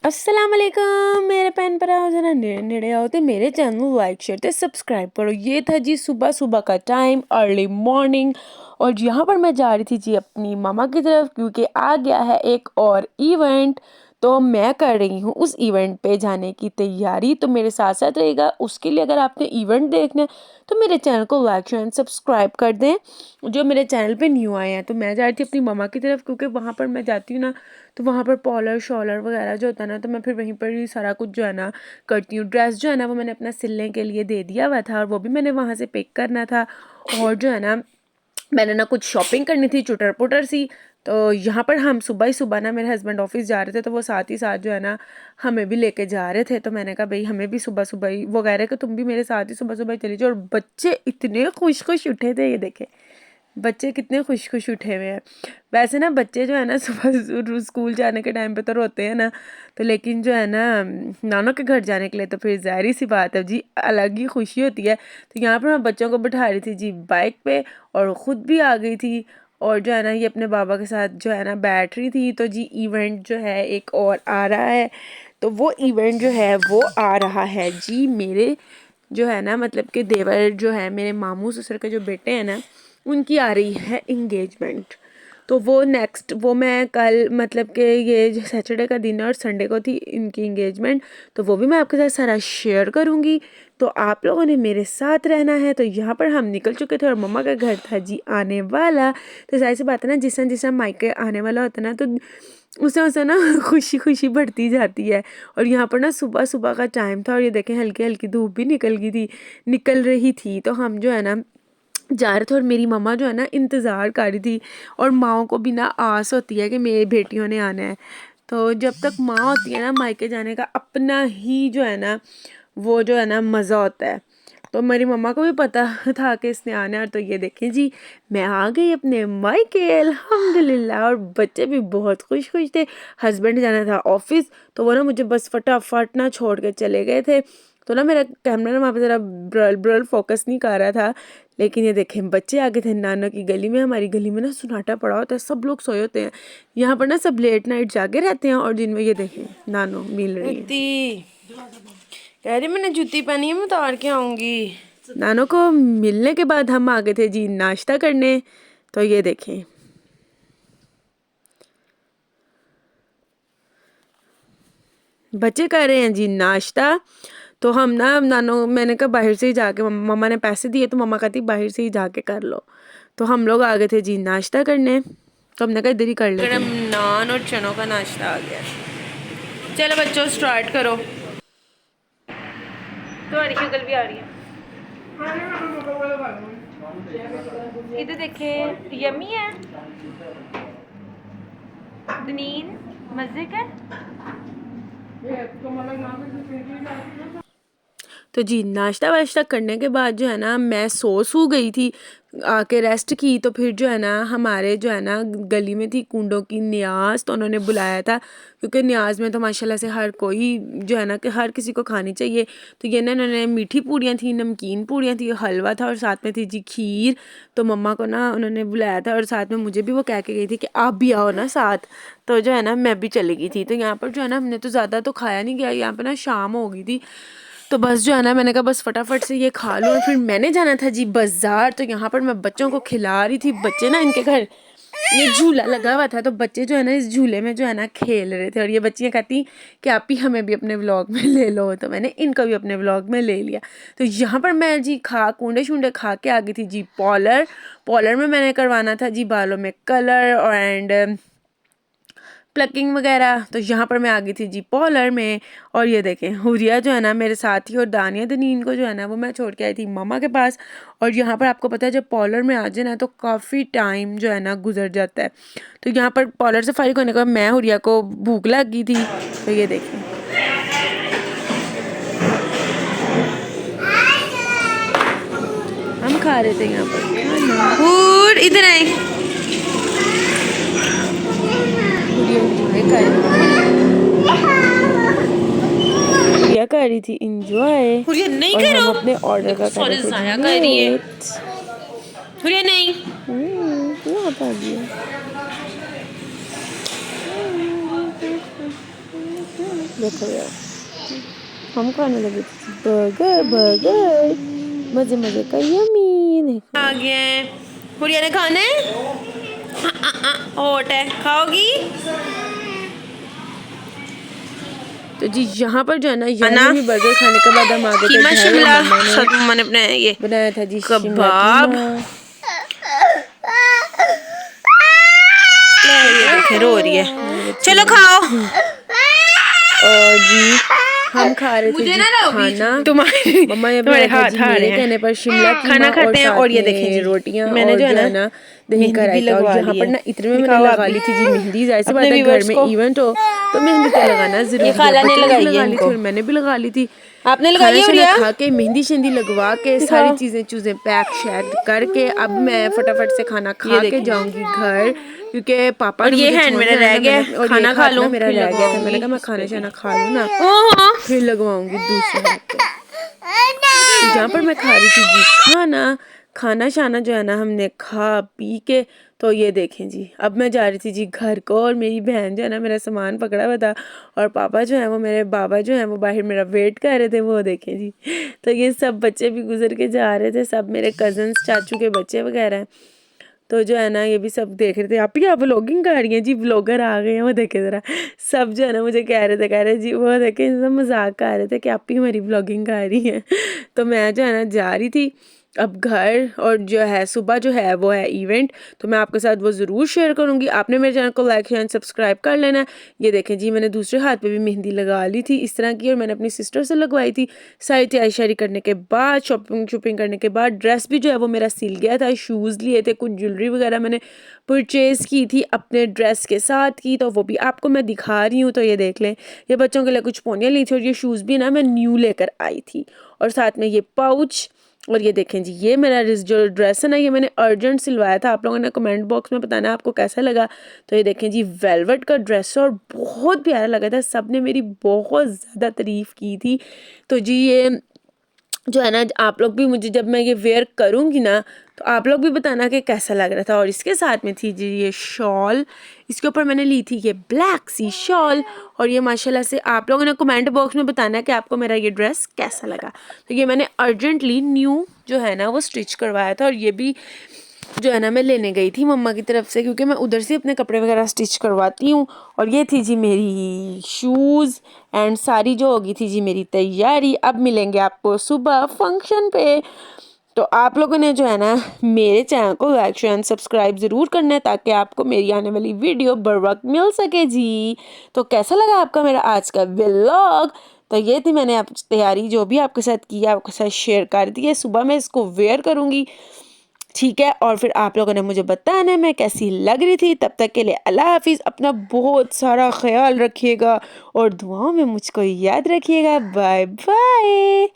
अस्सलाम वालेकुम मेरे भैन भराओ जरा नेड़े आओ तो मेरे चैनल लाइक शेयर ते सब्सक्राइब करो। ये था जी सुबह सुबह का टाइम, अर्ली मॉर्निंग। और यहाँ पर मैं जा रही थी जी अपनी मामा की तरफ, क्योंकि आ गया है एक और इवेंट। तो मैं कर रही हूँ उस इवेंट पे जाने की तैयारी, तो मेरे साथ साथ रहेगा। उसके लिए अगर आपने इवेंट देखना है तो मेरे चैनल को लाइक शेयर एंड सब्सक्राइब कर दें। जो मेरे चैनल पे न्यू आए हैं, तो मैं जा रही थी अपनी मामा की तरफ, क्योंकि वहाँ पर मैं जाती हूँ ना, तो वहाँ पर पॉलर शॉलर वगैरह जो होता है ना, तो मैं फिर वहीं पर ही सारा कुछ जो है ना करती हूँ। ड्रेस जो है ना वो मैंने अपना सिलने के लिए दे दिया हुआ था, और वो भी मैंने वहाँ से पिक करना था। और जो है ना मैंने ना कुछ शॉपिंग करनी थी चुटर पुटर सी। तो यहाँ पर हम सुबह ही सुबह ना, मेरे हस्बैंड ऑफिस जा रहे थे, तो वो साथ ही साथ जो है ना हमें भी लेके जा रहे थे। तो मैंने कहा भाई हमें भी सुबह सुबह ही, वो कह रहे कि तुम भी मेरे साथ ही सुबह सुबह ही चली जाओ। और बच्चे इतने खुश खुश उठे थे, ये देखे बच्चे कितने खुश खुश उठे हुए हैं। वैसे ना बच्चे जो है ना सुबह स्कूल जाने के टाइम पे तो रोते हैं ना, तो लेकिन जो है ना नानों के घर जाने के लिए तो फिर ज़ाहिर सी बात है जी, अलग ही खुशी होती है। तो यहाँ पर मैं बच्चों को बैठा रही थी जी बाइक पे, और ख़ुद भी आ गई थी। और जो है ना ये अपने बाबा के साथ जो है ना बैठ रही थी। तो जी इवेंट जो है एक और आ रहा है, तो वो इवेंट जो है वो आ रहा है जी मेरे जो है ना, मतलब कि देवर जो है मेरे मामू ससुर के जो बेटे हैं ना, उनकी आ रही है इंगेजमेंट। तो वो नेक्स्ट, वो मैं कल, मतलब कि ये सैटरडे का दिन है और संडे को थी इनकी इंगेजमेंट। तो वो भी मैं आपके साथ सारा शेयर करूँगी। तो आप लोगों ने मेरे साथ रहना है। तो यहाँ पर हम निकल चुके थे और मम्मा का घर था जी आने वाला। तो जाहिर सी बात है ना, जिस तरह मायके आने वाला होता है ना, तो उसे ना खुशी खुशी बढ़ती जाती है। और यहाँ पर ना सुबह सुबह का टाइम था, और ये देखें हल्की हल्की धूप भी निकल रही थी। तो हम जो है ना जा रहे थे, और मेरी मम्मा जो है ना इंतज़ार कर रही थी। और माँओं को भी ना आस होती है कि मेरी बेटियों ने आना है। तो जब तक माँ होती है ना, मायके जाने का अपना ही जो है ना वो जो है ना मज़ा होता है। तो मेरी मम्मा को भी पता था कि इसने आना है। तो ये देखें जी, मैं आ गई अपने मायके अल्हम्दुलिल्लाह। और बच्चे भी बहुत खुश खुश थे। हस्बैंड जाना था ऑफिस, तो वो ना मुझे बस फटाफट ना छोड़ के चले गए थे। तो ना मेरा कैमरा ना वहाँ पे ज़रा ब्रल फोकस नहीं कर रहा था। लेकिन ये देखें बच्चे आ गए थे नानों की गली में। हमारी गली में ना सन्नाटा पड़ा होता है, सब लोग सोए होते हैं। यहाँ पर ना सब लेट नाइट जागे रहते हैं, और दिन में ये देखें नानो मिल रही है। कह रही मैंने जूती पहनी है, मैं उतार के आऊंगी। नानो को मिलने के बाद हम आ गए थे जी नाश्ता करने। तो ये देखें बच्चे कर रहे हैं जी नाश्ता। तो हम ना नानो, मैंने कहा बाहर से ही जाके, मम्मा ने पैसे दिए तो मम्मा कहती बाहर से ही जाके कर लो। तो हम लोग आ गए थे जी नाश्ता करने। तो हमने कहा इधर ही कर लेते हैं। नान और चनों का नाश्ता आ गया। चलो बच्चों स्टार्ट करो। तुम्हारी शक्ल भी आ रही है, इधर देखे यम्मी है। दनीन मजे का। तो जी नाश्ता वाश्ता करने के बाद जो है ना मैं सो गई थी, आके रेस्ट की। तो फिर जो है ना हमारे जो है ना गली में थी कुंडों की न्याज, तो उन्होंने बुलाया था, क्योंकि न्याज में तो माशाल्लाह से हर कोई जो है ना कि हर किसी को खानी चाहिए। तो ये ना इन्होंने मीठी पूड़ियाँ थी, नमकीन पूड़ियाँ थी, हलवा था, और साथ में थी जी खीर। तो मम्मा को ना उन्होंने बुलाया था, और साथ में मुझे भी वो कह के गई थी कि आप भी आओ ना साथ। तो जो है ना मैं भी चली गई थी। तो यहाँ पर जो है ना हमने तो ज़्यादा तो खाया नहीं गया, यहाँ पर ना शाम हो गई थी। तो बस जो है ना मैंने कहा बस फटाफट से ये खा लो। और फिर मैंने जाना था जी बाज़ार। तो यहाँ पर मैं बच्चों को खिला रही थी। बच्चे ना, इनके घर ये झूला लगा हुआ था, तो बच्चे जो है ना इस झूले में जो है ना खेल रहे थे। और ये बच्चियाँ कहती कि आप ही हमें भी अपने व्लॉग में ले लो, तो मैंने इनको भी अपने व्लॉग में ले लिया। तो यहाँ पर मैं जी कूंडे शूंडे खा के आ गई थी जी पॉलर में मैंने करवाना था जी बालों में कलर और एंड प्लकिंग वगैरह। तो यहाँ पर मैं आ गई थी जी पॉलर में। और ये देखें हुरिया जो है ना मेरे साथ ही, और दानिया दनीन को जो है ना वो मैं छोड़ के आई थी मामा के पास। और यहाँ पर आपको पता है जब पॉलर में आ जाए ना तो काफ़ी टाइम जो है ना गुजर जाता है। तो यहाँ पर पॉलर से फारिग होने के बाद मैं हुरिया को भूख लग गई थी। तो ये देखें हम खा रहे थे यहाँ पर। इधर आए, हुरिया कर रही थी इंजॉय, और हम अपने ऑर्डर का कर रहे थे वेट। हुरिया नहीं आ गया। देखो यार, हम खाने लगे थे बर्गर बर्गर, मजे मजे का यम्मी। आ गया है, गुड़िया ने खाना है, हॉट है, खाओगी? तो जी यहाँ पर जो है ना यम्मी बर्गर खाने के बाद हम आ गए थे घर। शिमला मम्मा ने बनाया ये बनाया था जी शिमला कबाब। कीमा। रो रही है, चलो खाओ। और जी हम खा रहे थे जी खाना। मम्मा ये बनाया था जी मेरे कहने पर शिमला कीमा और साथ में रोटियां और जो है ना दही का रायता। और यहाँ पर ना इतने में मैंने लगा ली थी जी मेहंदी। जाहिर सी बात है घर में इवेंट हो तो मेहंदी तो लगाना जरूरी है। बच्चों ने भी लगा ली थी और मैंने भी लगा ली थी। आपने खाना शाना खा के मेहंदी शेंदी लगवा के सारी चीजें पैक शैक करके अब मैं फटाफट से खाना खा के जाऊंगी घर, क्योंकि पापा ने मुझे छोड़ दिया रह गया और खाना खा लूं। मेरा रह गया था, मैंने कहा मैं खाना शाना खा लूं ना फिर लगवाऊंगी दूसरे हाथ पे। जहाँ पर मैं खा रही थी जी खाना शाना जो है ना हमने खा पी के, तो ये देखें जी अब मैं जा रही थी जी घर को और मेरी बहन जो है ना मेरा सामान पकड़ा हुआ था और पापा जो है वो मेरे बाबा जो है वो बाहर मेरा वेट कर रहे थे। वो देखें जी, तो ये सब बच्चे भी गुजर के जा रहे थे, सब मेरे कजन्स चाचू के बच्चे वगैरह हैं। तो जो है ना ये भी सब देख रहे थे आप ही व्लॉगिंग कर रही हैं जी, व्लॉगर आ गए हैं। वो देखे ज़रा सब जो है ना मुझे कह रहे थे जी, वो देखे सब मजाक कर रहे थे कि आप ही हमारी व्लॉगिंग कर रही हैं। तो मैं जो है ना जा रही थी अब घर, और जो है सुबह जो है वो है इवेंट, तो मैं आपके साथ वो ज़रूर शेयर करूँगी। आपने मेरे चैनल को लाइक शेयर सब्सक्राइब कर लेना है। ये देखें जी मैंने दूसरे हाथ पे भी मेहंदी लगा ली थी इस तरह की, और मैंने अपनी सिस्टर से लगवाई थी। सारी तैयारी शारी करने के बाद शॉपिंग करने के बाद ड्रेस भी जो है वो मेरा सिल गया था, शूज़ लिए थे, कुछ ज्वेलरी वगैरह मैंने परचेज़ की थी अपने ड्रेस के साथ की, तो वो भी आपको मैं दिखा रही हूँ। तो ये देख लें, ये बच्चों के लिए कुछ पोनियाँ ली थी और ये शूज़ भी ना मैं न्यू लेकर आई थी, और साथ में ये पाउच। और ये देखें जी ये मेरा जो ड्रेस है ना ये मैंने अर्जेंट सिलवाया था। आप लोगों ने कमेंट बॉक्स में बताना आपको कैसा लगा। तो ये देखें जी वेलवेट का ड्रेस और बहुत प्यारा लगा था, सब ने मेरी बहुत ज़्यादा तारीफ़ की थी। तो जी ये जो है ना आप लोग भी मुझे जब मैं ये वेयर करूँगी ना तो आप लोग भी बताना कि कैसा लग रहा था। और इसके साथ में थी जी ये शॉल, इसके ऊपर मैंने ली थी ये ब्लैक सी शॉल, और ये माशाल्लाह से आप लोगों ने कमेंट बॉक्स में बताना है कि आपको मेरा ये ड्रेस कैसा लगा। तो ये मैंने अर्जेंटली न्यू जो है ना वो स्टिच करवाया था, और ये भी जो है ना मैं लेने गई थी मम्मा की तरफ से, क्योंकि मैं उधर से अपने कपड़े वगैरह स्टिच करवाती हूँ। और ये थी जी मेरी शूज़ एंड सारी जो होगी थी जी मेरी तैयारी। अब मिलेंगे आपको सुबह फंक्शन पे। तो आप लोगों ने जो है ना मेरे चैनल को लाइक शेयर एंड सब्सक्राइब ज़रूर करना है ताकि आपको मेरी आने वाली वीडियो बर वक्त मिल सके जी। तो कैसा लगा आपका मेरा आज का व्लॉग? तो ये थी मैंने आप तैयारी जो भी आपके साथ की आपके साथ शेयर कर दी है। सुबह मैं इसको वेयर करूँगी, ठीक है, और फिर आप लोगों ने मुझे बताना मैं कैसी लग रही थी। तब तक के लिए अल्लाह हाफिज़, अपना बहुत सारा ख्याल रखिएगा और दुआओं में मुझको याद रखिएगा। Bye bye.